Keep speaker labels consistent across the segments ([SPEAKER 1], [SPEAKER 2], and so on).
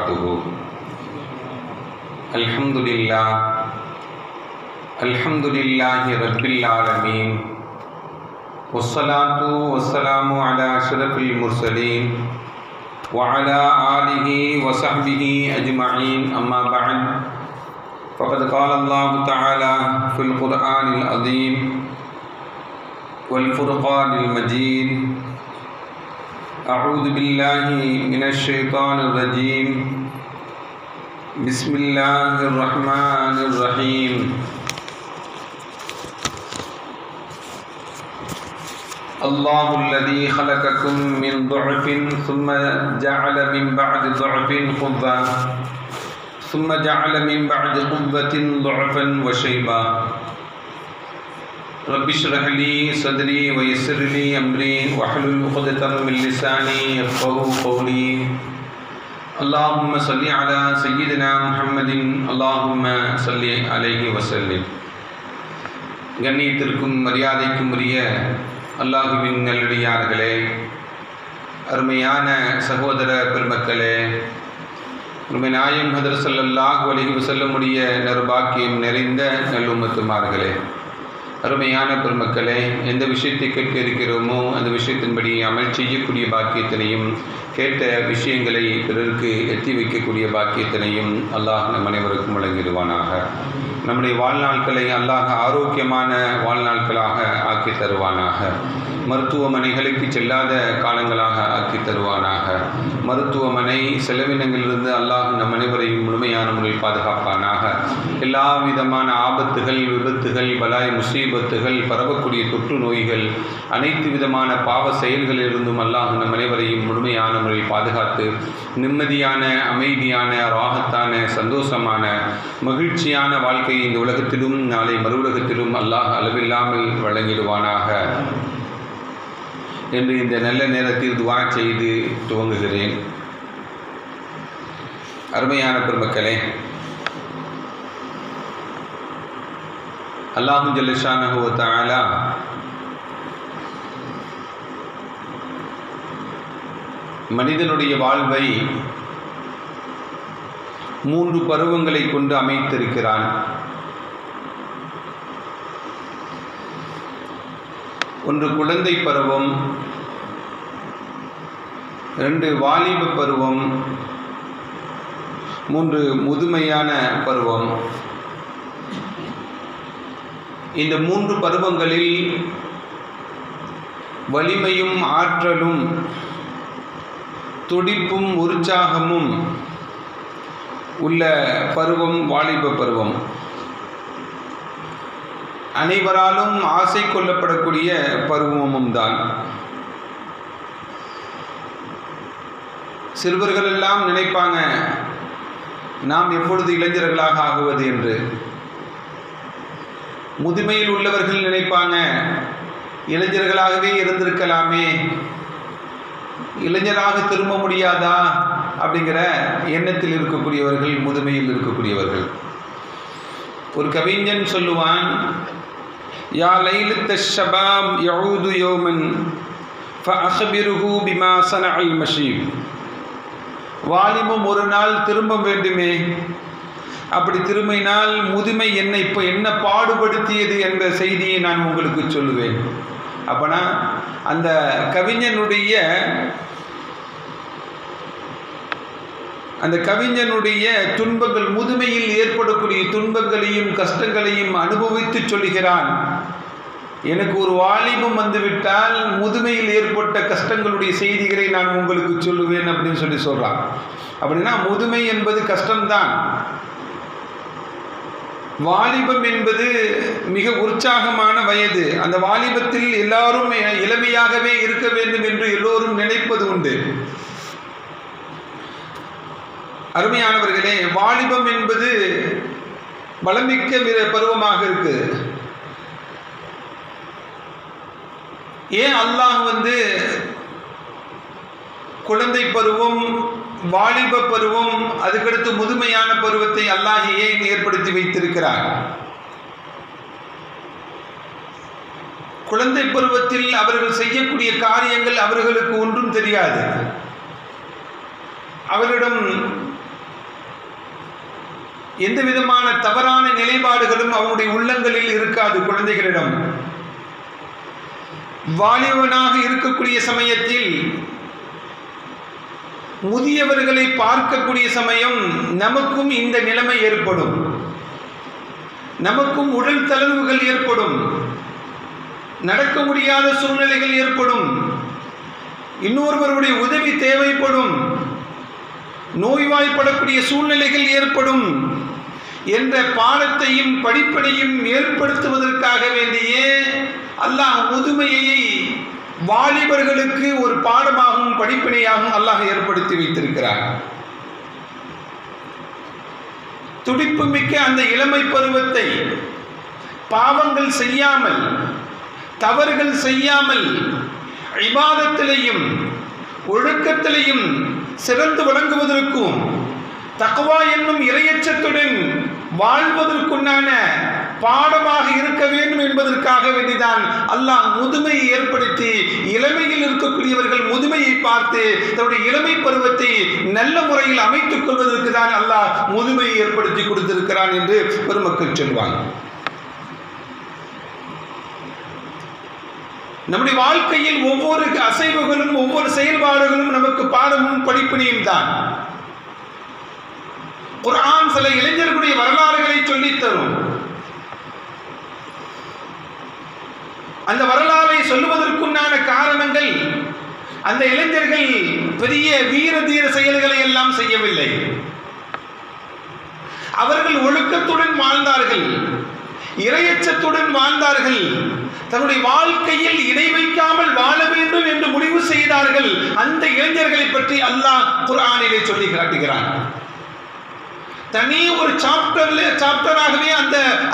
[SPEAKER 1] وبركاته. الحمد لله رب العالمين والصلاة والسلام على أشرف المرسلين وعلى آله وصحبه أجمعين. أما بعد، فقد قال الله تعالى في القرآن العظيم والفرقان المجيد: أعوذ بالله من الشيطان الرجيم، بسم الله الرحمن الرحيم. الله الذي خلقكم من ضعف ثم جعل من بعد ضعف قوة ثم جعل من بعد قوة ضعفا وشيبا. رب اشرح لي صدري ويسر لي أمري واحلل عقدة من لساني يفقهوا قولي. اللهم صل على سيدنا محمد اللهم صل عليه وسلم. கண்ணியத்திற்கும் மரியாதைக்கும் உரிய அல்லாஹுவின் நல்லடியார்களே, அருமையான சகோதர பெருமக்களே, நாயகம் ஹதரத் ஸல்லல்லாஹு அலைஹி வஸல்லமுடைய நற்பாக்கியம் நிறைந்த நல்லும்மத்துமார்களே, அருமையான பெருமக்களே, எந்த விஷயத்தை கேட்க இருக்கிறோமோ அந்த விஷயத்தின்படி அமல் செய்யக்கூடிய பாக்கியத்தினையும், கேட்ட விஷயங்களை பிறருக்கு எத்தி வைக்கக்கூடிய பாக்கியத்தினையும் அல்லாஹ் நம் அனைவருக்கும் வழங்கிடுவானாக. நம்முடைய வாழ்நாட்களை அல்லாஹ் ஆரோக்கியமான வாழ்நாட்களாக ஆக்கி தருவானாக. மருத்துவமனைகளுக்கு செல்லாத காலங்களாக ஆக்கி தருவானாக. மருத்துவமனை செலவினங்களிலிருந்து அல்லாஹ் நம் அனைவரையும் முழுமையான முறையில் பாதுகாப்பானாக. எல்லா விதமான ஆபத்துகள், விபத்துகள், பலாய் முசீபத்துகள், பரவக்கூடிய தொற்று நோய்கள், அனைத்து விதமான பாவ செயல்களிலிருந்தும் அல்லாஹ் நம் அனைவரையும் முழுமையான முறையில் பாதுகாத்து நிம்மதியான, அமைதியான, ராகத்தான, சந்தோஷமான, மகிழ்ச்சியான வாழ்க்கை இந்த உலகத்திலும் நாளை மறு உலகத்திலும் அல்லாஹ் அளவில்லாமல் வழங்கிடுவானாக என்று இந்த நல்ல நேரத்தில் துஆ செய்து துவங்குகிறேன். அருமையான பெருமக்களே, அல்லாஹு ஜல்ல ஷானஹு வ தஆலா மனிதனுடைய வாழ்வை 3 பருவங்களை கொண்டு அமைத்திருக்கிறான். ஒன்று குழந்தை பருவம், 2 வாலிப பருவம், 3 முதுமையான பருவம். இந்த 3 பருவங்களில் வலிமையும் ஆற்றலும் துடிப்பும் உற்சாகமும் உள்ள பருவம் வாலிப பருவம். அனைவராலும் ஆசை கொள்ளப்படக்கூடிய பருவமும் தான். சிறுவர்கள் எல்லாம் நினைப்பாங்க, நாம் எப்பொழுது இளைஞர்களாக ஆகுவது என்று. முதுமையில் உள்ளவர்கள் நினைப்பாங்க, இளைஞர்களாகவே இருந்திருக்கலாமே, இளைஞராக திரும்ப முடியாதா அப்படிங்கிற எண்ணத்தில் இருக்கக்கூடியவர்கள் முதுமையில் இருக்கக்கூடியவர்கள். ஒரு கவிஞன் சொல்லுவான், யா லைலத்த ஷபாப் யஊது யௌமன் ஃபஅக்பிருஹு பிமா ஸனஅல் மஷீப். வாலிபம் ஒரு நாள் திரும்ப வேண்டுமே, அப்படி திரும்பினால் முதுமை என்னை இப்போ என்ன பாடுபடுத்தியது என்ற செய்தியை நான் உங்களுக்கு சொல்லுவேன். அப்பனா அந்த கவிஞனுடைய துன்பங்கள், முதுமையில் ஏற்படக்கூடிய துன்பங்களையும் கஷ்டங்களையும் அனுபவித்து சொல்லுகிறான். எனக்கு ஒரு வாலிபம் வந்துவிட்டால் முதுமையில் ஏற்பட்ட கஷ்டங்களுடைய செய்திகளை நான் உங்களுக்கு சொல்லுவேன் அப்படின்னு சொல்றான். அப்படின்னா முதுமை என்பது கஷ்டம்தான். வாலிபம் என்பது மிக உற்சாகமான வயது. அந்த வாலிபத்தில் எல்லாரும் இளமையாகவே இருக்க வேண்டும் என்று எல்லோரும் நினைப்பது உண்டு. அருமையானவர்களே, வாலிபம் என்பது வளமிக்க பருவமாக இருக்கு. ஏன் அல்லாஹ் குழந்தை பருவம், வாலிப பருவம், அதுக்கடுத்து முதுமையான பருவத்தை அல்லாஹ் ஏன் ஏற்படுத்தி வைத்திருக்கிறார்? குழந்தை பருவத்தில் அவர்கள் செய்யக்கூடிய காரியங்கள் அவர்களுக்கு ஒன்றும் தெரியாது. அவரிடம் எந்த விதமான தவறான நிலைப்பாடுகளும் அவனுடைய உள்ளங்களில் இருக்காது. குழந்தைகளிடம் வாலிபனாக இருக்கக்கூடிய சமயத்தில் முதியவர்களை பார்க்கக்கூடிய சமயம் நமக்கும் இந்த நிலைமை ஏற்படும். நமக்கும் உடல் தளர்வுகள் ஏற்படும், நடக்க முடியாத சூழ்நிலைகள் ஏற்படும், இன்னொருவருடைய உதவி தேவைப்படும், நோய்வாய்ப்படக்கூடிய சூழ்நிலைகள் ஏற்படும் என்ற பாடத்தையும் படிப்படையும் ஏற்படுத்துவதற்காக வேண்டியே அல்லாஹ் முதுமையை வாலிபர்களுக்கு ஒரு பாடமாகவும் படிப்பினையாகவும் அல்லாஹ் ஏற்படுத்தி வைத்திருக்கிறார். துடிப்பு மிக்க அந்த இளமை பருவத்தை பாவங்கள் செய்யாமல், தவறுகள் செய்யாமல், இபாதத்திலேயும் ஒழுக்கத்திலேயும் சிறந்து விளங்குவதற்கும் தக்வா என்னும் இறையச்சத்துடன் வாழ்வதற்குண்டான பாடமாக இருக்க வேண்டும் என்பதற்காக வேண்டிதான் அல்லாஹ் முதுமையை ஏற்படுத்தி இளமையில் இருக்கக்கூடியவர்கள் முதுமையை பார்த்து தன்னுடைய இளமை பருவத்தை நல்ல முறையில் அமைத்துக் கொள்வதற்கு தான் அல்லாஹ் முதுமையை ஏற்படுத்தி கொடுத்திருக்கிறான் என்று பெருமக்கள் சொல்வாங்க. நம்முடைய வாழ்க்கையில் ஒவ்வொரு அசைவுகளும் ஒவ்வொரு செயல்பாடுகளும் நமக்கு பாடமும் படிப்பினையும் தான். குர்ஆன் சில இளைஞர்களுடைய வரலாறுகளை சொல்லித் தரும். அந்த வரலாறை சொல்லுவதற்குண்டான காரணங்கள், அந்த இளைஞர்கள் பெரிய வீர தீர செயல்களை எல்லாம் செய்யவில்லை. அவர்கள் ஒழுக்கத்துடன் வாழ்ந்தார்கள், இறையச்சத்துடன் வாழ்ந்தார்கள், தன்னுடைய வாழ்க்கையில் இணை வைக்காமல் வாழ வேண்டும் என்று முடிவு செய்தார்கள். அந்த இளைஞர்களை பற்றி அல்லாஹ் குர்ஆனிலே சொல்லி காட்டுகிறான். தனி ஒரு சாப்டராகவே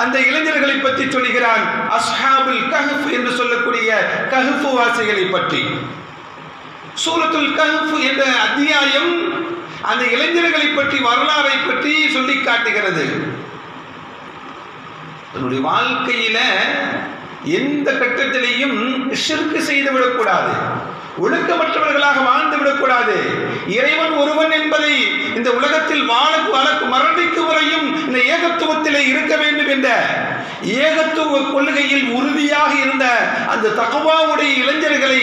[SPEAKER 1] அந்த இளைஞர்களை பற்றி சொல்லுகிறான். அஸ்ஹாபுல் கஹ்ஃப் என்று சொல்லக்கூடிய கஹ்ஃப் வாசிகளை பற்றி. சூரத்துல் கஹ்ஃப் என்ற அத்தியாயம் அந்த இளைஞர்களை பற்றி வரலாறை பற்றி சொல்லி காட்டுகிறது. தன்னுடைய வாழ்க்கையில எந்த கட்டத்திலையும் ஷிர்க் செய்து விடக்கூடாது, ஒழுக்கமற்றவர்களாக வாழ்ந்து விடக்கூடாது. இறைவன் ஒருவன் என்பதை இந்த உலகத்தில் மரணிக்கும் வரையும் இந்த ஏகத்துவத்திலே இருக்க வேண்டும் என்ற ஏகத்துவ கொள்கையில் உறுதியாக இருந்த அந்த தக்வாவுடைய இளைஞர்களை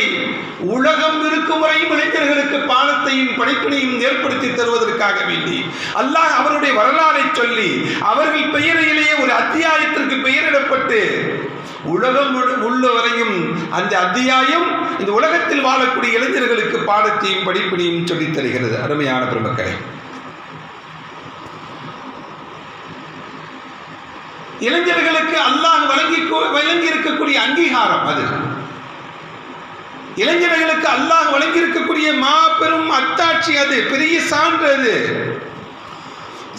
[SPEAKER 1] உலகம் இருக்கும் வரையும் இளைஞர்களுக்கு பாடத்தையும் படிப்பினையும் ஏற்படுத்தி தருவதற்காக வேண்டி அல்லாஹ் அவருடைய வரலாறை சொல்லி அவர்கள் பெயரிலேயே ஒரு அத்தியாயத்திற்கு பெயரிடப்பட்டு உலகம் உள்ள வரையும் அந்த அத்தியாயம் இந்த உலகத்தில் வாழக்கூடிய இளைஞர்களுக்கு பாடத்தையும் படிப்பினையும் சொல்லித் தருகிறது. அருமையான பெருமக்களே, இளைஞர்களுக்கு அல்லாஹ் வழங்கி இருக்கக்கூடிய அங்கீகாரம் அது. இளைஞர்களுக்கு அல்லாஹ் வழங்கி இருக்கக்கூடிய மாபெரும் அத்தாட்சி அது, பெரிய சான்று அது.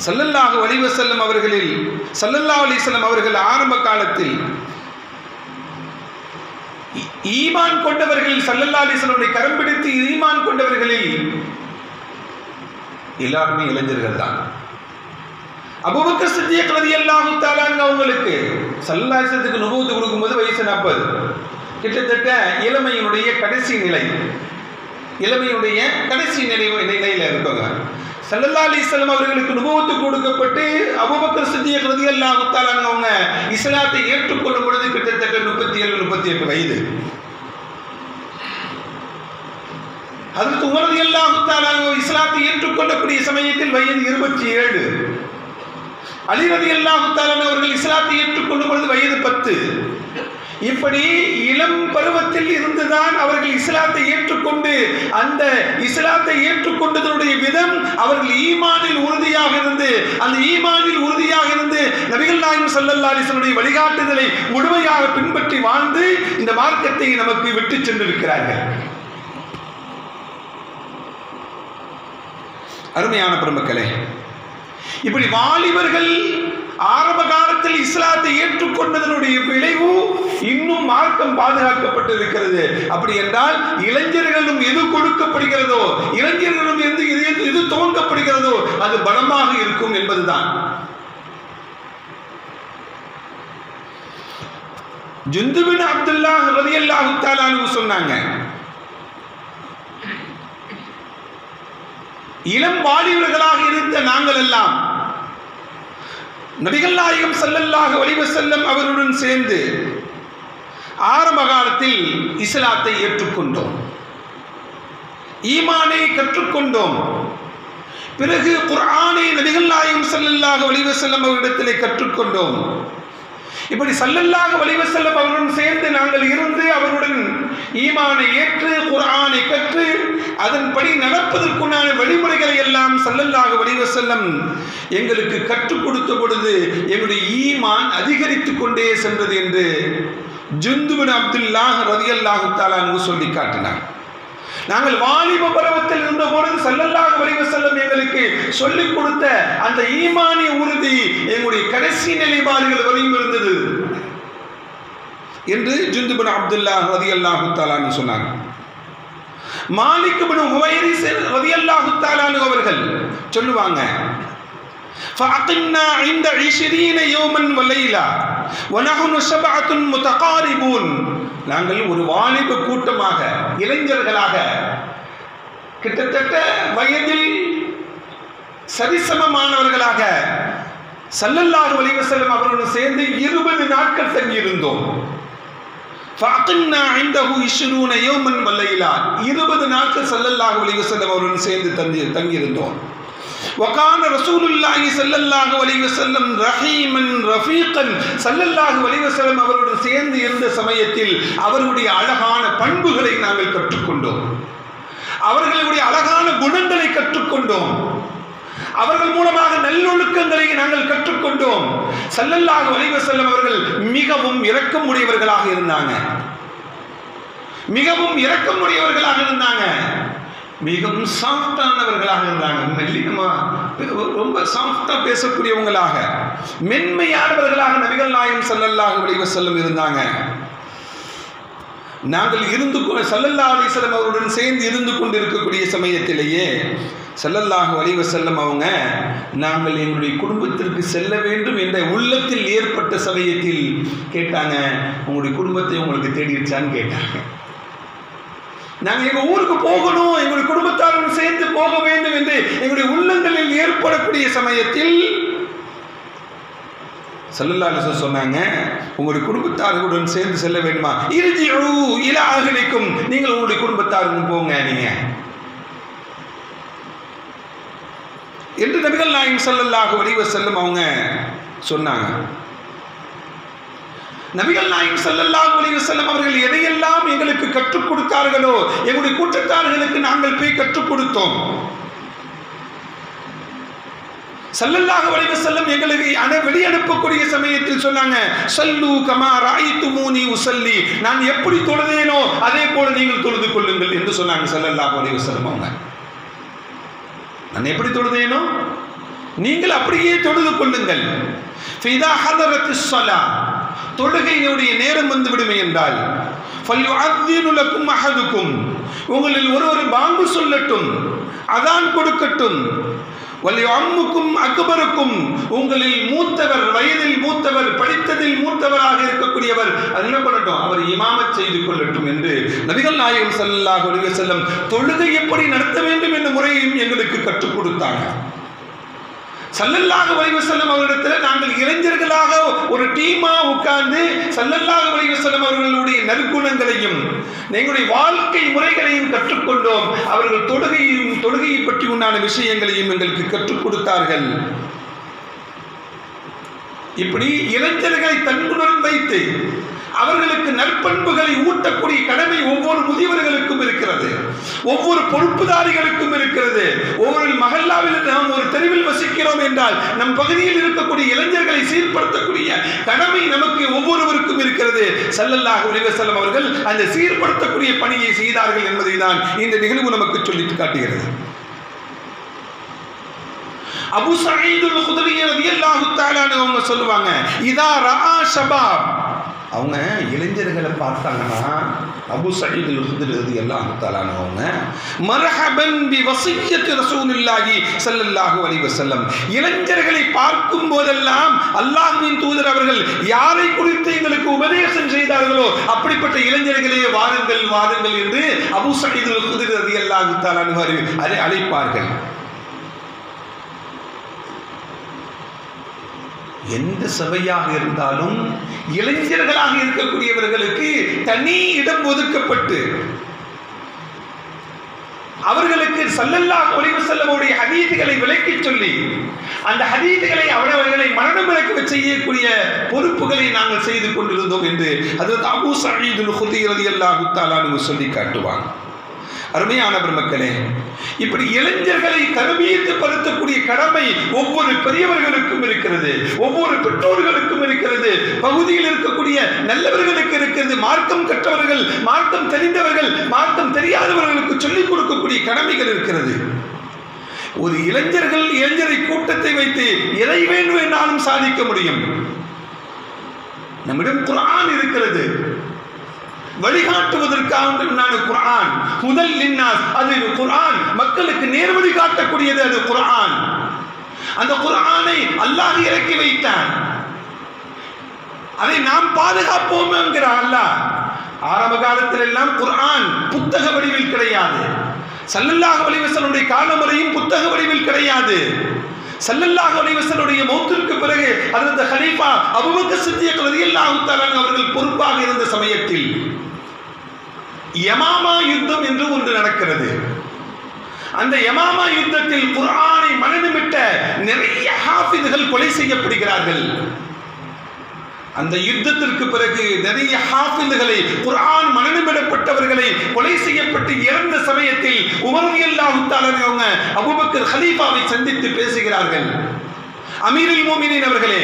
[SPEAKER 1] ஸல்லல்லாஹு அலைஹி வஸல்லம் அவர்கள் ஆரம்ப காலத்தில் ஈமான் கொண்டவர்களில் ஸல்லல்லாஹு அலைஹி வஸல்லம் கரம் பிடித்து ஈமான் கொண்டவர்களில் எல்லாருமே இளைஞர்கள் தான். அபூபக்கர் சித்திக் ரலியல்லாஹு தஆலா அவங்களுக்கு ஸல்லல்லாஹு அலைஹி வஸல்லத்துக்கு நுபுவத் கொடுக்கும்போது வயசு 40, கிட்டத்தட்ட இளமையினுடைய கடைசி நிலை, இளமையுடைய கடைசி நிலையில இருக்காங்க. ஸல்லல்லாஹு அலைஹி வஸல்லம் அவர்களுக்கு நுபுவத் கொடுக்கப்பட்டு அபூபக்கர் சித்திக் ரலியல்லாஹு தஆலா அவங்க இஸ்லாத்தை ஏற்றுக்கொள்ளும் பொழுது கிட்டத்தட்ட 37-38 வயது. ஹஜ்ரத் உமர் ரலியல்லாஹு தஆலா இஸ்லாத்தை ஏற்றுக்கொள்ளக்கூடிய சமயத்தில் வயது 27. அலி ரலியல்லாஹு தஆலா அவர்கள் இஸ்லாத்தை ஏற்றுக்கொள்ளும் பொழுது வயது 10. இப்படி இளம் பருவத்தில் இருந்துதான் அவர்கள் இஸ்லாத்தை ஏற்றுக்கொண்டு அந்த இஸ்லாத்தை ஏற்றுக்கொண்டதனுடைய விதம் அவர்கள் ஈமானில் உறுதியாக இருந்து அந்த ஈமானில் உறுதியாக இருந்து நபிகள் நாயகம் ஸல்லல்லாஹு அலைஹி வஸல்லம் வழிகாட்டுதலை முழுமையாக பின்பற்றி வாழ்ந்து இந்த மார்க்கத்தை நமக்கு விட்டு சென்றிருக்கிறார்கள். அருமையான பெருமக்களே, இப்படி வாலிபர்கள் ஆரம்ப காலத்தில் இஸ்லாத்தை ஏற்றுக்கொண்டதனுடைய விளைவு இன்னும் மார்க்கம் பாதுகாக்கப்பட்டிருக்கிறது. அப்படி என்றால் இளைஞர்களும் எது கொடுக்கப்படுகிறதோ, இளைஞர்களும் எது துவங்கப்படுகிறதோ அது பலமாக இருக்கும் என்பதுதான். ஜுந்து பின் அப்துல்லாஹ் ரலியல்லாஹு தஆலா அன்ஹு சொன்னாங்க, இளம் வாலிபர்களாக இருந்த நாங்கள் எல்லாம் நபிகள் நாயகம் ஸல்லல்லாஹு அலைஹி வஸல்லம் அவருடன் சேர்ந்து ஆரம்ப காலத்தில் இஸ்லாத்தை ஏற்றுக்கொண்டோம், ஈமானை கற்றுக்கொண்டோம். பிறகு குர்ஆனை நபிகள் நாயகம் ஸல்லல்லாஹு அலைஹி வஸல்லம் அவரிடத்திலே கற்றுக்கொண்டோம். இப்படி ஸல்லல்லாஹு அலைஹி வஸல்லம் அவருடன் சேர்ந்து நாங்கள் இருந்து அவருடன் ஈமானை ஏற்று குர்ஆனை கற்று அதன்படி நடப்பதற்குண்டான வழிமுறைகளை எல்லாம் ஸல்லல்லாஹு அலைஹி வஸல்லம் எங்களுக்கு கற்றுக் கொடுத்த பொழுது எங்களுடைய ஈமான் அதிகரித்துக் கொண்டே சென்றது என்று ஜுந்து பின் அப்துல்லாஹ் ரலியல்லாஹு தஆலா அன்ஹு சொல்லி காட்டினார். நாங்கள் வாலிப பருவத்தில் இருந்த பொழுது ஸல்லல்லாஹு அலைஹி வஸல்லம் எங்களுக்கு சொல்லிக் கொடுத்த அந்த ஈமானிய உறுதி எங்களுடைய கடைசி நிலைப்பாடுகள் வரையும் இருந்தது என்று ஜுந்து பின் அப்துல்லாஹ் ரலியல்லாஹு தஆலா அன்ஹு சொன்னாங்க. மாலிக் பின் ஹுவைரிஸ் ரலியல்லாஹு தஆலா அன்ஹு அவர்கள் சொல்லுவாங்க, فَأَقِمْنَا عِنْدَ 20 يَوْمًا وَلَيْلًا وَنَحْنُ 7 مُتَقَارِبُونَ. நாங்கள் ஒரு வாலிப கூட்டமாக இளைஞர்களாக கிட்டத்தட்ட வயதில் சரிசமமானவர்களாக ஸல்லல்லாஹு அலைஹி வஸல்லம் அவர்களுடன் சேர்ந்து 20 நாட்கள் தங்கியிருந்தோம். فَأَقِمْنَا عِنْدَهُ 20 يَوْمًا وَلَيْلًا 20 நாட்கள் ஸல்லல்லாஹு அலைஹி வஸல்லம் அவர்களுடன் சேர்ந்து தங்கியிருந்தோம். وَكَانَ رَسُولُ اللَّهِ صَلَّى اللَّهُ عَلَيْهِ وَسَلَّمْ رَحِيمًا رَفِيقًا ஸல்லல்லாஹு அலைஹி வஸல்லம் அவர்களுடன் சேர்ந்து இருந்த சமயத்தில் அவர்களுடைய அழகான பண்புகளை நாங்கள் கற்றுக்கொண்டோம், அவர்களுடைய அழகான குணங்களை கற்றுக்கொண்டோம், அவர்கள் மூலமாக நல்லொழுக்கங்களை நாங்கள் கற்றுக்கொண்டோம். ஸல்லல்லாஹு அலைஹி வஸல்லம் அவர்கள் மிகவும் இரக்கம் உடையவர்களாக இருந்தாங்க, மிகவும் இரக்கம் உடையவர்களாக இருந்தாங்க, மிகவும் சாஃப்டானவர்களாக இருந்தாங்க. மெல்லினமா ரொம்ப சாஃப்டா பேசக்கூடியவங்களாக மென்மையானவர்களாக நபிகள் நாயகம் ஸல்லல்லாஹு அலைஹி வஸல்லம் இருந்தாங்க. நாங்கள் ஸல்லல்லாஹு அலைஹி வஸல்லம் அவருடன் சேர்ந்து இருந்து கொண்டிருக்கக்கூடிய சமயத்திலேயே ஸல்லல்லாஹு அலைஹி வஸல்லம் அவங்க நாங்கள் எங்களுடைய குடும்பத்திற்கு செல்ல வேண்டும் என்ற உள்ளத்தில் ஏற்பட்ட சமயத்தில் கேட்டாங்க, உங்களுடைய குடும்பத்தை உங்களுக்கு தேடிடுச்சான்னு கேட்டாங்க. நாங்கள் எங்கள் ஊருக்கு போகணும், எங்களுடைய குடும்பத்தாருடன் சேர்ந்து போக வேண்டும் என்று எங்களுடைய உள்ளங்களில் ஏற்படக்கூடிய சமயத்தில் ஸல்லல்லாஹு அலைஹி வஸல்லம் சொன்னாங்க, உங்களுடைய குடும்பத்தார்களுடன் சேர்ந்து செல்ல வேண்டுமா, இர்ஜிஉ இலா அஹ்லிக்கும், நீங்கள் உங்களுடைய குடும்பத்தாருடன் போங்க நீங்க என்று நபிகள் நாயகம் ஸல்லல்லாஹு அலைஹி வஸல்லம் அவங்க சொன்னாங்க. நபிகள் நாயகம் ஸல்லல்லாஹு அலைஹி வஸல்லம் அவர்கள் எதையெல்லாம் எங்களுக்கு கற்றுக் கொடுத்தார்களோ எங்களுடைய கூட்டத்தார்களுக்கு நாங்கள் போய் கற்றுக் கொடுத்தோம். ஸல்லல்லாஹு அலைஹி வஸல்லம் எங்களுக்கு வெளி அனுப்பக்கூடிய சமயத்தில் சொன்னாங்க, ஸல்லு கமா ரஅய்துமூனி உஸல்லி, நான் எப்படி தொழுதேனோ அதே போல நீங்கள் தொழுது கொள்ளுங்கள் என்று சொன்னாங்க ஸல்லல்லாஹு அலைஹி வஸல்லம் அவங்க. நான் எப்படி தொழுதேனோ நீங்கள் அப்படியே தொழுது கொள்ளுங்கள். ஃபைதா ஹதரத்திஸ் ஸலா, தொழுகையினுடைய நேரம் வந்து விடுமே என்றால், ஃபல்யுஅذினு லக்கும் அஹதுக்கும், உங்களில் ஒருவர் பாங்கு சொல்லட்டும், அதான் கொடுக்கட்டும், வல்யுஅம்முக்கும் அக்பருக்கும், உங்களில் மூத்தவர், வயதில் மூத்தவர், படித்ததில் மூத்தவராக இருக்கக்கூடியவர் அது என்ன பண்ணட்டும், அவர் இமாமத் செய்து கொள்ளட்டும் என்று நபிகள் நாயகம் ஸல்லல்லாஹு அலைஹி வஸல்லம் தொழுகை எப்படி நடத்த வேண்டும் என்ற முறையையும் எங்களுக்கு கற்றுக் கொடுத்தாங்க. ஸல்லல்லாஹு அலைஹி வஸல்லம் அவர்களிடத்தில் நாங்கள் இளைஞர்களாக ஒரு டீமா உட்கார்ந்து ஸல்லல்லாஹு அலைஹி வஸல்லம் அவர்களுடைய நற்குணங்களையும் எங்களுடைய வாழ்க்கை முறைகளையும் கற்றுக்கொண்டோம். அவர்கள் தொழுகையை பற்றி உண்டான விஷயங்களையும் எங்களுக்கு கற்றுக் கொடுத்தார்கள். இப்படி இளைஞர்களை தன்னுடன் வைத்து அவர்களுக்கு நற்பண்புகளை ஊட்டக்கூடிய கடமை ஒவ்வொரு முதியவர்களுக்கும் இருக்கிறது, ஒவ்வொரு பொறுப்புதாரிகளுக்கும் இருக்கிறது. ஒவ்வொரு மஹல்லாவில் நாம் ஒரு தெருவில் வசிக்கிறோம் என்றால் நம் பகுதியில் இருக்கக்கூடிய இளைஞர்களை சீர்படுத்தக்கூடிய கடமை நமக்கு ஒவ்வொருவருக்கும் இருக்கிறது. ஸல்லல்லாஹு அலைஹி வஸல்லம் அவர்கள் அந்த சீர்படுத்தக்கூடிய பணியை செய்தார்கள் என்பதை தான் இந்த நிகழ்வு நமக்கு சொல்லி காட்டுகிறது. அபூ ஸஈத் அல்-குத்ரி ரலியல்லாஹு தஆலா அவங்க சொல்லுவாங்க, இதா ரஆ ஷபாப், அவங்க இளைஞர்களை பார்த்தாங்கன்னா அபூ ஸஈத் அல்-குத்ரி ரலியல்லாஹு தஆலா அவங்க மர்ஹபன் பி வஸிய்யத்தி ரசூலுல்லாஹி ஸல்லல்லாஹு அலைஹி வஸல்லம், இளைஞர்களை பார்க்கும் போதெல்லாம் அல்லாஹ்வின் தூதர் அவர்கள் யாரை குறித்து எங்களுக்கு உபதேசம் செய்தார்களோ அப்படிப்பட்ட இளைஞர்களே வாருங்கள் வாருங்கள் என்று அபூ ஸஈத் அல்-குத்ரி ரலியல்லாஹு தஆலா அழைப்பார்கள். எந்த சபையாக இருந்தாலும் இளைஞர்களாக இருக்கக்கூடியவர்களுக்கு தனி இடம் ஒதுக்கப்பட்டு அவர்களுக்கு ஸல்லல்லாஹு அலைஹி வஸல்லமுடைய ஹதீஸ்களை விளக்கி சொல்லி அந்த ஹதீஸ்களை அவர்களை மனனம் விளக்க செய்யக்கூடிய பொறுப்புகளை நாங்கள் செய்து கொண்டிருந்தோம் என்று ஹஜ்ரத் அபூ ஸஈத் அல்-குத்ரி ரலியல்லாஹு தஆலா அன்ஹு சொல்லி காட்டுவாங்க. அருமையான பெருமக்களே, இப்படி இளைஞர்களை தர்பியத்துப்படுத்தக்கூடிய கடமை ஒவ்வொரு பெரியவர்களுக்கும் இருக்கிறது, ஒவ்வொரு பெற்றோர்களுக்கும் இருக்கிறது, பகுதியில் இருக்கக்கூடிய நல்லவர்களுக்கு இருக்கிறது, மார்க்கம் கற்றவர்கள், மார்க்கம் தெரிந்தவர்கள், மார்க்கம் தெரியாதவர்களுக்கு சொல்லிக் கொடுக்கக்கூடிய கடமைகள் இருக்கிறது. ஒரு இளைஞரை கூட்டத்தை வைத்து எதை வேண்டும் என்றாலும் சாதிக்க முடியும். நம்மிடம் குர்ஆன் இருக்கிறது, வழிகாட்டுவதற்கான குர்ஆன், முதல் லின்னாஸ், அது குர்ஆன் மக்களுக்கு நேர்வழி காட்டக்கூடியது, அது குர்ஆன். அந்த குர்ஆனை அல்லாஹ் இறக்கி வைத்தான், அதை நாம் பாதுகாப்போம் என்கிறார் அல்லாஹ். ஆரம்ப காலத்தில் எல்லாம் குர்ஆன் புத்தக வடிவில் கிடையாது. ஸல்லல்லாஹு அலைஹி வஸல்லம் காலம் வரையும் புத்தக வடிவில் கிடையாது. ஸல்லல்லாஹு அலைஹி வஸல்லம் மௌத்திற்கு பிறகு ஹஜ்ரத் கலீஃபா அபூபக்கர் சித்திக் ரலியல்லாஹு தஆலா அவர்கள் பொறுப்பாக இருந்த சமயத்தில் யமாமா யுத்தம் என்று ஒன்று நடக்கிறது. அந்த யமாமா யுத்தத்தில் குர்ஆனை மனனமிட்ட நிறைய ஹாஃபிதுகள் கொலை செய்யப்படுகிறார்கள். அந்த யுத்தத்திற்கு பிறகு நிறைய ஹாஃபிதுகளை, குர்ஆன் மனனமிடப்பட்டவர்களை கொலை செய்யப்பட்டு இறந்த சமயத்தில் உமர் ரலியல்லாஹு தஆலா அவங்க அபூபக்கர் கலீஃபாவை சந்தித்து பேசுகிறார்கள். அமீருல் முஃமினீன் அவர்களே,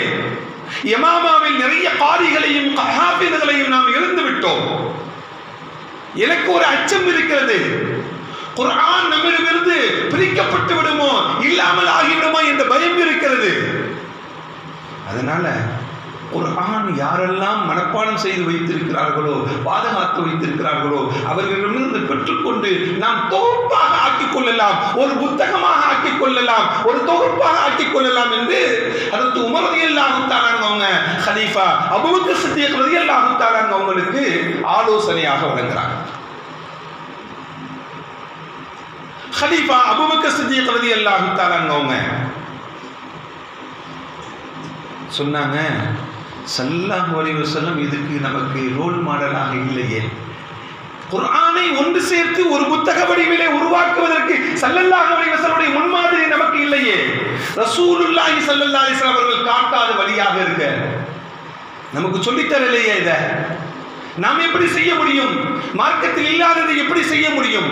[SPEAKER 1] யமாமாவில் நிறைய காரிகளையும் ஹாஃபிதுகளையும் நாம் இழந்து விட்டோம். எனக்கு ஒரு அச்சம் இருக்கிறது, குர்ஆன் நம்மிடமிருந்து பிரிக்கப்பட்டு விடுமோ, இல்லாமல் ஆகிவிடுமோ என்ற பயம் இருக்கிறது. அதனால குர்ஆன் யாரெல்லாம் மனப்பாடம் செய்து வைத்திருக்கிறார்களோ, பாதுகாத்து வைத்திருக்கிறார்களோ, அவர்களிடமிருந்து பெற்றுக்கொண்டு நாம் தொகுப்பாக ஆக்கிக் கொள்ளலாம், ஒரு புத்தகமாக ஆக்கிக் கொள்ளலாம், ஒரு தொகுப்பாக ஆக்கிக் கொள்ளலாம் என்று அதற்கு உமர் ரலியல்லாஹு தஆலா அவங்க கலீஃபா அபூபக்கர் சித்திக் ரலியல்லாஹு தஆலா அவங்களுக்கு ஆலோசனையாக வழங்குறாங்க. கலீஃபா அபூபக்கர் சித்திக் ரலியல்லாஹு தஆலா அவங்க சொன்னாங்க, ஸல்லல்லாஹு அலைஹி வஸல்லம் இதுக்கு நமக்கு ரோல் மாடலாக இல்லையே. குர்ஆனை ஒன்று சேர்த்து ஒரு புத்தக வடிவிலே உருவாக்குவதற்கு ஸல்லல்லாஹு அலைஹி வஸல்லம் முன்மாதிரி நமக்கு இல்லையே. ரசூலுல்லாஹி ஸல்லல்லாஹு அலைஹி வஸல்லம் அவர்கள் காட்டாத வழியாக இருக்க நமக்கு சொல்லித் தரலையே. இதை நாம் எப்படி செய்ய முடியும்? மார்க்கத்தில் இல்லாததை எப்படி செய்ய முடியும்?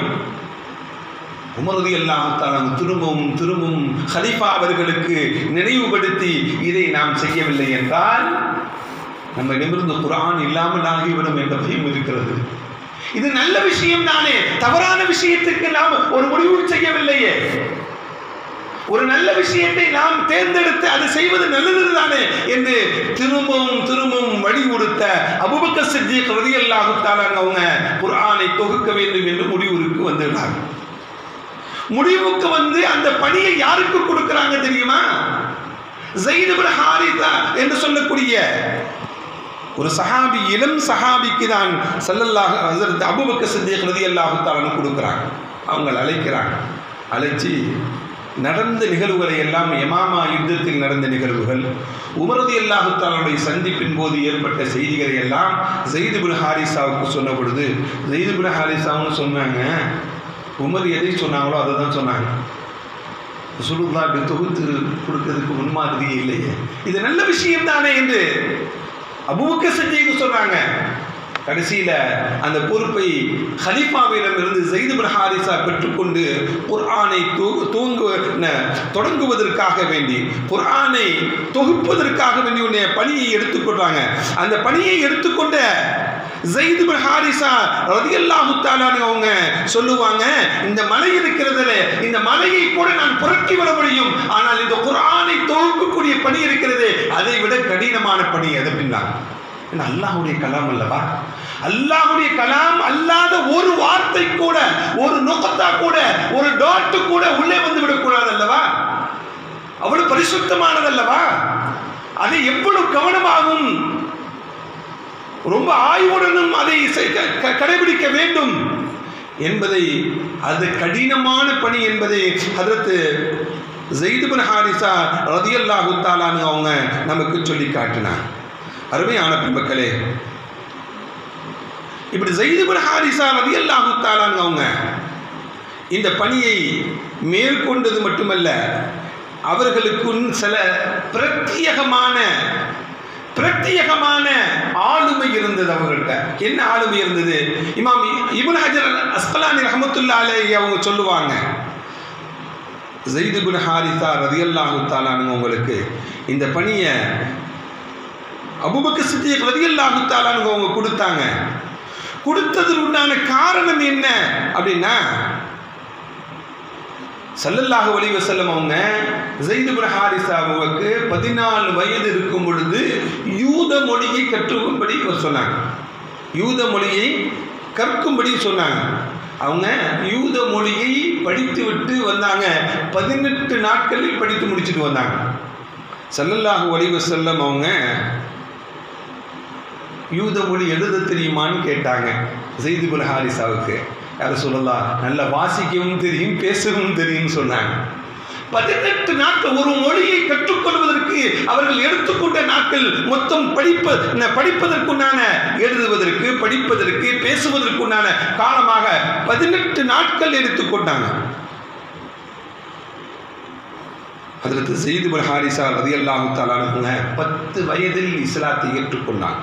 [SPEAKER 1] உமர் ரலியல்லாஹு தஆலா திரும்பவும் கலீஃபா அவர்களுக்கு நினைவுபடுத்தி, இதை நாம் செய்யவில்லை என்றால் நம்மிடமிருந்து குர்ஆன் இல்லாமல் ஆகிவிடும் என்ற பயம் இருக்கிறது. இது நல்ல விஷயம் தானே, தவறான விஷயத்திற்கு நாம் ஒரு முடிவு செய்யவில்லையே. ஒரு நல்ல விஷயத்தை நாம் தேர்ந்தெடுத்து அதை செய்வது நல்லது தானே என்று திரும்பவும் வழியுறுத்த அபூபக்கர் சித்திக் ரலியல்லாஹு தஆலா அவங்க குர்ஆனை தொகுக்க வேண்டும் என்று முடிவுக்கு வந்துள்ளார்கள். முடிவுக்கு வந்து அந்த பணியை யாருக்கு கொடுக்கிறாங்க தெரியுமா? ஸைத் இப்னு ஹாரிஸா என்று சொல்லக்கூடிய ஒரு சஹாபி, இளம் சஹாபிக்கு தான் ஸல்லல்லாஹு ஹஜ்ரத் அபூபக்கர் சித்திக் ரலியல்லாஹு தஆலா கொடுக்குறாங்க. அவங்க அழைக்கிறாங்க. அழைச்சி நடந்த நிகழ்வுகளை எல்லாம், யமாமா யுத்தத்தில் நடந்த நிகழ்வுகள், உமர் ரலியல்லாஹு தஆலாவுடைய சந்திப்பின் போது ஏற்பட்ட செய்திகளை எல்லாம் ஸைத் இப்னு ஹாரிஸாவுக்கு சொன்ன பொழுது ஸைத் இப்னு ஹாரிஸாவும் சொன்னாங்க, உமர் எதை சொன்னாங்களோ அதை தான் சொன்னாங்க. ரசூலுல்லாஹ் இப்படி தொகுத்து கொடுக்கிறதுக்கு முன்மாதிரியே இல்லையே, இது நல்ல விஷயம் தானே என்று அபூபக்கர் சித்திக் சொன்னாங்க. கடைசியில் அந்த பொறுப்பை கலீஃபாவிடமிருந்து ஸைத் இப்னு ஹாரிஸா பெற்றுக்கொண்டு குர்ஆனை தொடங்குவதற்காக வேண்டி, குர்ஆனை தொகுப்பதற்காக வேண்டிய பணியை எடுத்துக்கொள்றாங்க. அந்த பணியை எடுத்துக்கொண்ட ஸைத் இப்னு ஹாரிஸா ரலியல்லாஹு தஆலா அவங்க சொல்லுவாங்க, இந்த மலை இருக்கிறதுல இந்த மலையை கூட நான் புரட்டி விட முடியும், ஆனால் இந்த குர்ஆனை தொகுக்கக்கூடிய பணி இருக்கிறது அதை விட கடினமான பணி அது அப்படின்னாங்க. அல்லாஹ்வுடைய கலாம் அல்லவா, அல்லாஹ்வுடைய கலாம் அல்லாத ஒரு வார்த்தை கூட, ஒரு நுக்தா கூட, ஒரு டாட் கூட உள்ளே வந்து விடக்கூடாது அல்லவா, அவ்வளவு பரிசுத்தமானது அல்லவா. அதை எவ்வளவு கவனமாகும், ரொம்ப ஆய்வுடனும் அதை கடைபிடிக்க வேண்டும் என்பதை, அது கடினமான பணி என்பதை ஹஜ்ரத் ஸைத் இப்னு ஹாரிஸா ரலியல்லாஹு தஆலா அன்ஹு அவங்க நமக்கு சொல்லி காட்டினாங்க. அருமையான பெருமக்களே, இப்படி ஸைத் இப்னு ஹாரிஸா ரலியல்லாஹு தஆலா அன்ஹு அவங்க இந்த பணியை மேற்கொண்டது மட்டுமல்ல, அவர்களுக்கு சில பிரத்யேகமான ஆளுமை இருந்தது. அவர்கள்ட்ட என்ன ஆளுமை இருந்தது? இமாம் இப்னு ஹஜர் அஸ்கலானி ரஹ்மத்துல்லாஹி அலைஹி அவங்க சொல்லுவாங்க, ஸைத் இப்னு ஹாரிஸா ரலியல்லாஹு தஆலா அன்ஹு உங்களுக்கு இந்த பணியை அபூபக்கர் சித்திக் ரலியல்லாஹு தஆலா அன்ஹு அவங்க கொடுத்தாங்க. கொடுத்ததுக்கு உண்டான காரணம் என்ன அப்படின்னா, ஸல்லல்லாஹு அலைஹி வஸல்லம் அவங்க ஸைத் இப்னு ஹாரிஸா அவங்களுக்கு 14 வயது இருக்கும் பொழுது யூத மொழியை கற்றுக்கும்படி சொன்னாங்க. யூத மொழியை கற்கும்படி சொன்னாங்க. அவங்க யூத மொழியை படித்து விட்டு வந்தாங்க. 18 நாட்களில் படித்து முடிச்சுட்டு வந்தாங்க. ஸல்லல்லாஹு அலைஹி வஸல்லம் அவங்க யூத மொழி எழுத தெரியுமான்னு கேட்டாங்க ஸைத் இப்னு ஹாரிஸாவுக்கு. யார சொல்லலாம், நல்லா வாசிக்கவும் தெரியும், பேசவும் தெரியும் சொன்னாங்க. 18 நாட்கள் ஒரு மொழியை கற்றுக்கொள்வதற்கு அவர்கள் எடுத்துக்கொண்ட நாட்கள் மொத்தம் படிப்பதற்குண்டான, எழுதுவதற்கு, படிப்பதற்கு, பேசுவதற்குண்டான காலமாக 18 நாட்கள் எடுத்துக்கொண்டாங்க. ஹஜ்ரத் ஸைத் இப்னு ஹாரிஸா ரலியல்லாஹு தஆலா அன்ஹு 10 வயதில் இஸ்லாத்தை ஏற்றுக்கொண்டாங்க.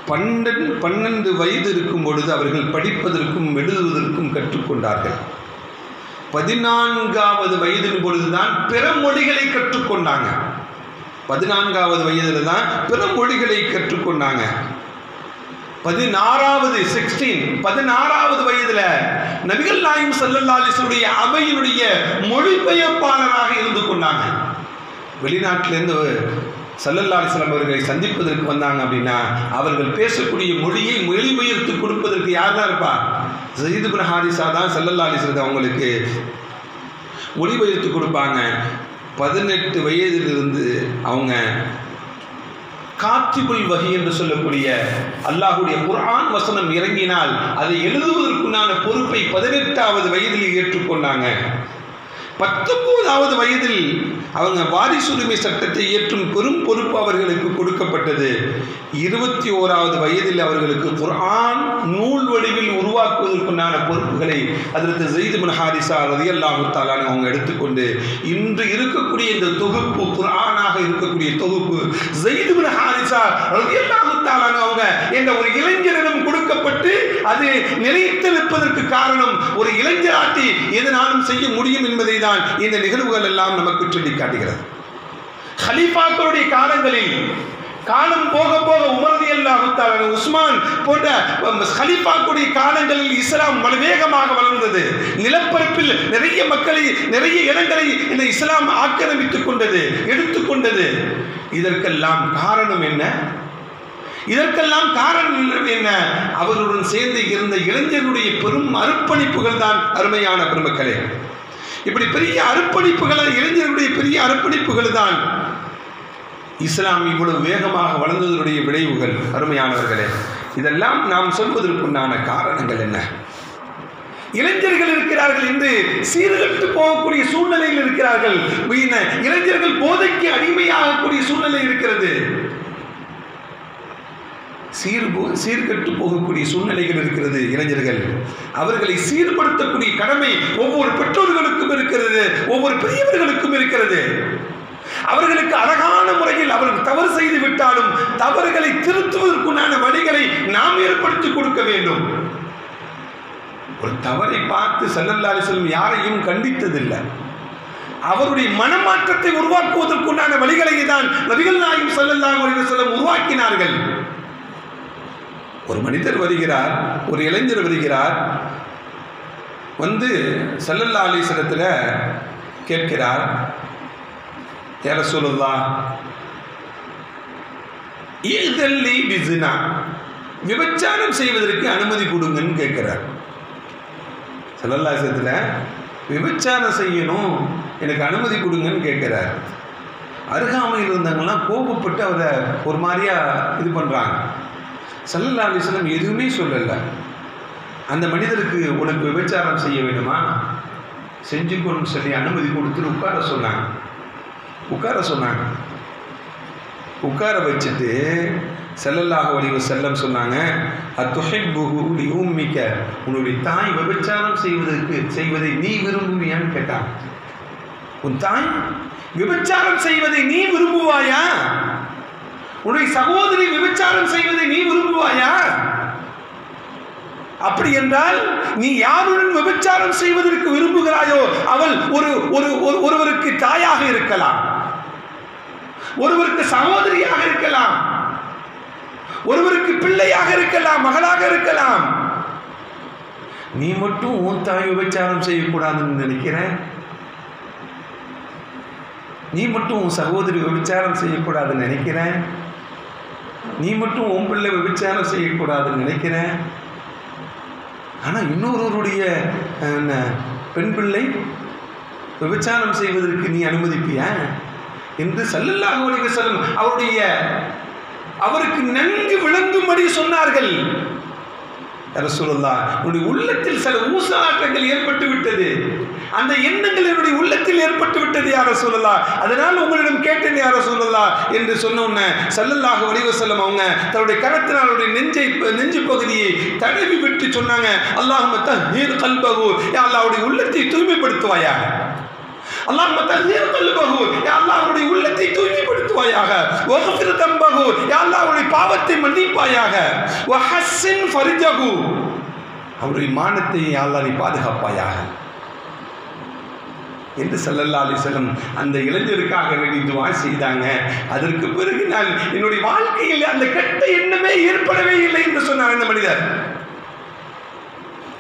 [SPEAKER 1] 12 வயது இருக்கும் பொழுது அவர்கள் படிப்பதற்கும் எழுதுவதற்கும் கற்றுக்கொண்டார்கள். 14வது வயதின் பொழுதுதான் பிற மொழிகளை கற்றுக்கொண்டாங்க. 14வது வயதில் தான் பிற மொழிகளை கற்றுக்கொண்டாங்க. 16வது வயதுல நபிகள் நாயகம் ஸல்லல்லாஹு அலைஹி வஸல்லம் அவையினுடைய மொழிபெயர்ப்பாளராக இருந்து கொண்டாங்க. வெளிநாட்டிலிருந்து ஸல்லல்லாஹு அலைஹி வஸல்லம் அவர்களை சந்திப்பதற்கு வந்தாங்க அப்படின்னா அவர்கள் பேசக்கூடிய மொழியை மொழிபெயர்த்து கொடுப்பதற்கு யார் தான் இருப்பா? ஸைத் இப்னு ஹாரிஸா தான் ஸல்லல்லாஹு அலைஹி வஸல்லம் அவங்களுக்கு மொழிபெயர்த்து கொடுப்பாங்க. 18 வயதிலிருந்து அவங்க காத்திபுல் வஹி என்று சொல்லக்கூடிய அல்லாஹ்வுடைய குர்ஆன் வசனம் இறங்கினால் அதை எழுதுவதற்குண்டான பொறுப்பை 18வது வயதில் ஏற்றுக்கொண்டாங்க. 19வது வயதில் அவங்க வாரிசுரிமை சட்டத்தை ஏற்றும் பெரும் பொறுப்பு அவர்களுக்கு கொடுக்கப்பட்டது. 21வது வயதில் அவர்களுக்கு குர்ஆன் நூல் வடிவில் உருவாக்குவதற்குண்டான பொறுப்புகளை ஹஜ்ரத் ஸைத் இப்னு ஹாரிஸா ரலியல்லாஹு தஆலா அவங்க எடுத்துக்கொண்டு இன்று இருக்கக்கூடிய இந்த தொகுப்பு குர்ஆனாக இருக்கக்கூடிய தொகுப்பு ஸைத் இப்னு ஹாரிஸா ரலியல்லாஹு தஆலா அவங்க என்ற ஒரு இளைஞரிடம் கொடுக்கப்பட்டு அது நிலைத்து நிற்பதற்கு காரணம் ஒரு இளைஞராட்டி எதனாலும் செய்ய முடியும் என்பதை தான் இந்த நிகழ்வுகள் எல்லாம் நமக்கு சொல்லி காட்டுகிறது. கலீஃபாக்களுடைய காலங்களில் காலம் போக போக உமர் ரலியல்லாஹு தஆலா, உஸ்மான் போன்ற கலீஃபாக்களுடைய காலங்களில் இஸ்லாம் வேகமாக வளர்ந்தது. நிலப்பரப்பில் நிறைய மக்களை, நிறைய இடங்களை இந்த இஸ்லாம் ஆக்கிரமித்துக் கொண்டது, எடுத்துக்கொண்டது. இதற்கெல்லாம் காரணம் என்ன? என்ன? அவர்களுடன் சேர்ந்து இருந்த இளைஞர்களுடைய பெரும் அர்ப்பணிப்புகள் தான். அருமையான பெருமக்களே, இப்படி பெரிய அர்ப்பணிப்புகள், இளைஞர்களுடைய பெரிய அர்ப்பணிப்புகள் தான் இஸ்லாம் இவ்வளவு வேகமாக வளர்ந்ததனுடைய விளைவுகள். அருமையானவர்களே, இதெல்லாம் நாம் சொல்வதற்குண்டான காரணங்கள் என்ன? இளைஞர்கள் இருக்கிறார்கள் என்று சீர்கட்டு போகக்கூடிய சூழ்நிலையில் இருக்கிறார்கள். இளைஞர்கள் போதைக்கு அடிமையாகக்கூடிய சூழ்நிலை இருக்கிறது. சீர்கட்டு போகக்கூடிய சூழ்நிலைகள் இருக்கிறது. இளைஞர்கள் அவர்களை சீர்படுத்தக்கூடிய கடமை ஒவ்வொரு பெற்றோர்களுக்கும் இருக்கிறது, ஒவ்வொரு பெரியவர்களுக்கும் இருக்கிறது. அவர்களுக்கு அழகான முறையில் அவர்கள் தவறு செய்து விட்டாலும் தவறுகளை திருத்துவதற்குண்டான வழிகளை நாம் ஏற்படுத்தி கொடுக்க வேண்டும். ஒரு தவறை பார்த்து ஸல்லல்லாஹு அலைஹி வஸல்லம் யாரையும் கண்டித்ததில்லை. அவருடைய மனமாற்றத்தை உருவாக்குவதற்குண்டான வழிகளை தான் நபிகள் நாயகம் ஸல்லல்லாஹு அலைஹி வஸல்லம் உருவாக்கினார்கள். ஒரு மனிதர் வருகிறார், ஒரு இளைஞர் வருகிறார், வந்து ஸல்லல்லாஹு அலைஹி வஸல்லத்துல கேட்கிறார், யா ரசூலல்லாஹ் இஅ்தல்லி பிஸினா, விபச்சாரம் செய்வதற்கு அனுமதி கொடுங்கன்னு கேட்கிறார். ஸல்லல்லாஹு அலைஹி வஸல்லத்துல விபச்சாரம் செய்யணும், எனக்கு அனுமதி கொடுங்கன்னு கேட்கிறார். அருகாமையில் இருந்தவங்கலாம் கோபப்பட்டு அவரை ஒரு மாதிரியா இது பண்ணுறாங்க. ஸல்லல்லாஹு அலைஹி வஸல்லம் எதுவுமே சொல்லலை. அந்த மனிதருக்கு உனக்கு விபச்சாரம் செய்ய வேண்டுமா, செஞ்சுக்கணும்னு சொல்லி அனுமதி கொடுத்துட்டு உட்கார சொன்னாங்க. உட்கார வச்சுட்டு ஸல்லல்லாஹு அலைஹி வஸல்லம் சொன்னாங்க, அத்துஹிப்புஹு லி உம்மிக, உன்னுடைய தாய் விபச்சாரம் செய்வதை நீ விரும்புவியான்னு கேட்டான். உன் தாய் விபச்சாரம் செய்வதை நீ விரும்புவாயா? உன்னுடைய சகோதரி விபச்சாரம் செய்வதை நீ விரும்புவாயா? அப்படி என்றால் நீ யாருடன் விபச்சாரம் செய்வதற்கு விரும்புகிறாயோ அவள் ஒருவருக்கு தாயாக இருக்கலாம், ஒருவருக்கு சகோதரியாக இருக்கலாம், ஒருவருக்கு பிள்ளையாக இருக்கலாம், மகளாக இருக்கலாம். நீ மட்டும் உன் தாய் விபச்சாரம் செய்யக்கூடாதுன்னு நினைக்கிற? நீ மட்டும் உன் சகோதரி விபச்சாரம் செய்யக்கூடாதுன்னு நினைக்கிற? நீ மட்டும் உன் பிள்ளை விபச்சாரம் செய்யக்கூடாதுன்னு நினைக்கிற? ஆனால் இன்னொருவருடைய பெண் பிள்ளை விபச்சாரம் செய்வதற்கு நீ அனுமதிப்பியா என்று ஸல்லல்லாஹு அலைஹி வஸல்லம் அவருக்கு நன்கு விளங்கும்படி சொன்னார்கள். ரசூலுல்லாஹ், உன்னுடைய உள்ளத்தில் சில ஊசலாட்டங்கள் ஏற்பட்டு விட்டது, அந்த எண்ணங்கள் என்னுடைய உள்ளத்தில் ஏற்பட்டு விட்டது யா ரசூலுல்லாஹ், அதனால் உங்களிடம் கேட்டேன் யா ரசூலுல்லாஹ் என்று சொன்ன உடனே ஸல்லல்லாஹு அலைஹி வஸல்லம் அவங்க தன்னுடைய கரத்தினால் அவருடைய நெஞ்சு பகுதியை தடவி விட்டு சொன்னாங்க, அல்லாஹும்ம தஹ்ஹீர் கல்பஹு, யா அல்லாஹ் அவருடைய உள்ளத்தை தூய்மைப்படுத்துவாயாக. அல்லாஹும்ம தஹ்ஹீர் கல்பஹு, யா அல்லாஹ் அவருடைய உள்ளத்தை தூய்மைப்படுத்துவாயாக. வக்ஃபிர் தம்பஹு, யா அல்லாஹ் அவருடைய பாவத்தை மன்னிப்பாயாக. வஹஸ்ஸின் ஃபர்ஜஹு, அவருடைய மானத்தை யா அல்லாஹ் நீ பாதுகாப்பாயாக என்று ஸல்லல்லாஹு அலைஹி வஸல்லம் அந்த இளைஞருக்காக வேண்டி துஆ செய்தாங்க. அதற்கு பிறகு நான் என்னுடைய வாழ்க்கையில் அந்த கெட்ட எண்ணமே ஏற்படவே இல்லை என்று சொன்னார் அந்த மனிதர்.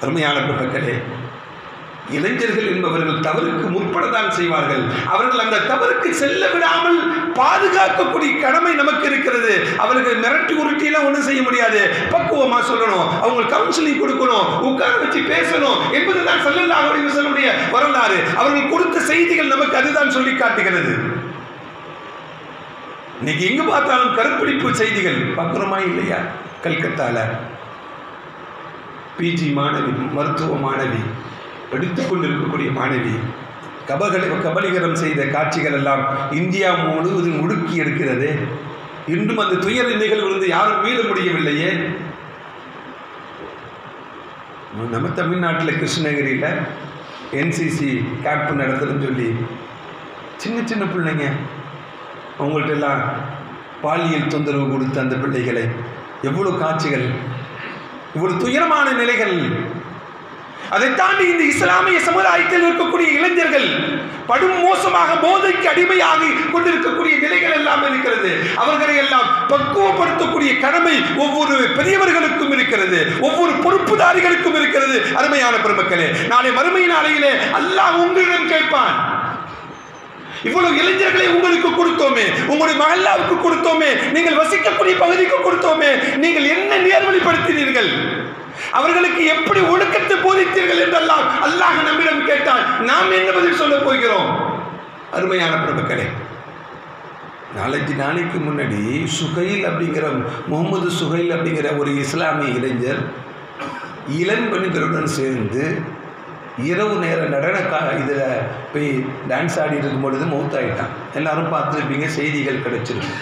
[SPEAKER 1] அருமையான பெருமக்களே, இளைஞர்கள் என்பவர்கள் தவறுக்கு முற்படத்தான் செய்வார்கள். அவர்கள் அந்த தவறுக்கு செல்ல விடாமல் பாதுகாக்கக்கூடிய கடமை நமக்கு இருக்கிறது. அவர்கள் மிரட்டி உருட்டியெல்லாம் ஒன்றும் செய்ய முடியாது. பக்குவமா சொல்லணும், அவங்களுக்கு கவுன்சிலிங் கொடுக்கணும், உட்கார வச்சு பேசணும் என்பதுதான் ஸல்லல்லாஹு அலைஹி வஸல்லம் வரலாறு. அவர்கள் கொடுத்த செய்திகள் நமக்கு அதுதான் சொல்லி காட்டுகிறது. இன்னைக்கு எங்கு பார்த்தாலும் கருப்பிடிப்பு செய்திகள் பார்க்கிறோமா இல்லையா? கல்கத்தால பிஜி மாணவி, மருத்துவ மாணவி, படித்துக் கொண்டிருக்கக்கூடிய மாணவி கபலீகரம் செய்த காட்சிகள் எல்லாம் இந்தியா முழுவதும் முடுக்கி எடுக்கிறது. இன்றும் அந்த துயர நிகழ்விலிருந்து யாரும் மீள முடியவில்லையே. நம்ம தமிழ்நாட்டில் கிருஷ்ணகிரியில் என்சிசி கேம்ப் நடத்துறதுன்னு சொல்லி சின்ன சின்ன பிள்ளைங்க அவங்கள்ட்ட எல்லாம் பாலியல் தொந்தரவு கொடுத்த அந்த பிள்ளைகளை, எவ்வளோ காட்சிகள், இவ்வளவு துயரமான நிலைகள். அதை தாண்டி இந்த இஸ்லாமிய சமுதாயத்தில் இருக்கக்கூடிய இளைஞர்கள் படும் மோசமாக போதைக்கு அடிமையாகி கொண்டிருக்கக்கூடிய நிலைகள் எல்லாம் இருக்கிறது. அவர்களை எல்லாம் பக்குவப்படுத்தக்கூடிய கடமை ஒவ்வொரு பெரியவர்களுக்கும் இருக்கிறது, ஒவ்வொரு பொறுப்புதாரிகளுக்கும் இருக்கிறது. அருமையான பெருமக்களே, நாளை மறுமை நாளையிலே அல்லாஹ் உங்களிடம் கேட்பான், இவ்வளவு இளைஞர்களை உங்களுக்கு கொடுத்தோமே, உங்களுடைய மஹல்லாவுக்கு கொடுத்தோமே, நீங்கள் வசிக்கக்கூடிய பகுதிக்கு கொடுத்தோமே, நீங்கள் என்ன நேர்வழிப்படுத்தினீர்கள், அவர்களுக்கு எப்படி ஒழுக்கத்தை போதித்தீர்கள் என்றெல்லாம் அல்லாஹ் நம்மிடம் கேட்டால் நாம் என்ன பதில் சொல்ல போகிறோம்? அருமையான பெருமக்களே, நாளைக்கு முன்னாடி சுகைல் அப்படிங்கிற முகமது சுகைல் அப்படிங்கிற ஒரு இஸ்லாமிய இளைஞர் இளம்பெண்களுடன் சேர்ந்து இரவு நேர நடன இதில் போய் டான்ஸ் ஆடி இருக்கும் பொழுது மௌத்தாயிட்டான். எல்லாரும் பார்த்துருப்பீங்க, செய்திகள் கிடைச்சிருக்கு.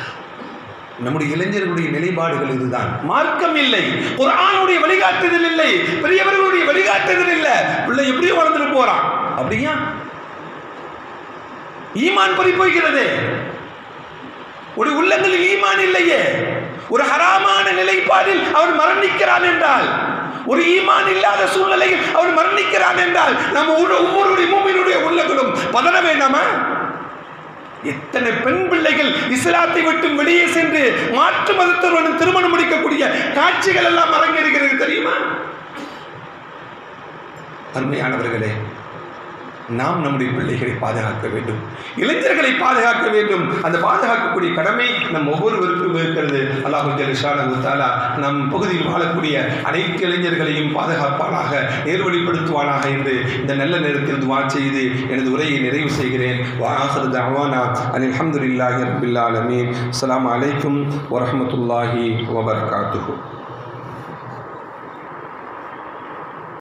[SPEAKER 1] நம்முடைய இளைஞர்களுடைய நிலைப்பாடுகள் இதுதான். மார்க்கம் இல்லை, குர்ஆனுடைய வழிகாட்டுதல் இல்லை, பெரியவர்களுடைய வழிகாட்டுதல் இல்லை. பிள்ளை எப்படியோ வளர்ந்துட்டு போறான். அப்படியா? ஈமான் பறி போகிறது. ஒரு உள்ளங்களில் ஈமான் இல்லையே. ஒரு ஹராமான நிலைப்பாடில் அவன் மரணிக்கிறான் என்றால், ஒரு ஈமான் இல்லாத சூழ்நிலையில் அவன் மரணிக்கிறான் என்றால் நம்ம ஒவ்வொருடைய மூமினுடைய உள்ளங்களும் பதற வேண்டாமா? எத்தனை பெண் பிள்ளைகள் இஸ்லாத்தை விட்டு வெளியே சென்று மாற்று மதத்தவருடன் திருமணம் முடிக்கக்கூடிய காட்சிகள் எல்லாம் அரங்கேறுகிறது தெரியுமா? அருமையானவர்களே, நாம் நம்முடைய பிள்ளைகளை பாதுகாக்க வேண்டும், இளைஞர்களை பாதுகாக்க வேண்டும். அந்த பாதுகாக்கக்கூடிய கடமை நம் ஒவ்வொருவருக்கும் இருக்கிறது. அல்லாஹ் ஜல்ல ஷானஹு தஆலா நம் பகுதியில் வாழக்கூடிய அனைத்து இளைஞர்களையும் பாதுகாப்பானாக, நேர்வழிப்படுத்துவானாக என்று இந்த நல்ல நேரத்தில் துஆ செய்து எனது உரையை நிறைவு செய்கிறேன். வஆஹிரு தஅவானா அனில் ஹம்துலில்லாஹி ரப்பில் ஆலமீன். அஸ்ஸலாமு அலைக்கும் வரஹ்மத்துல்லாஹி வபரகாத்துஹு.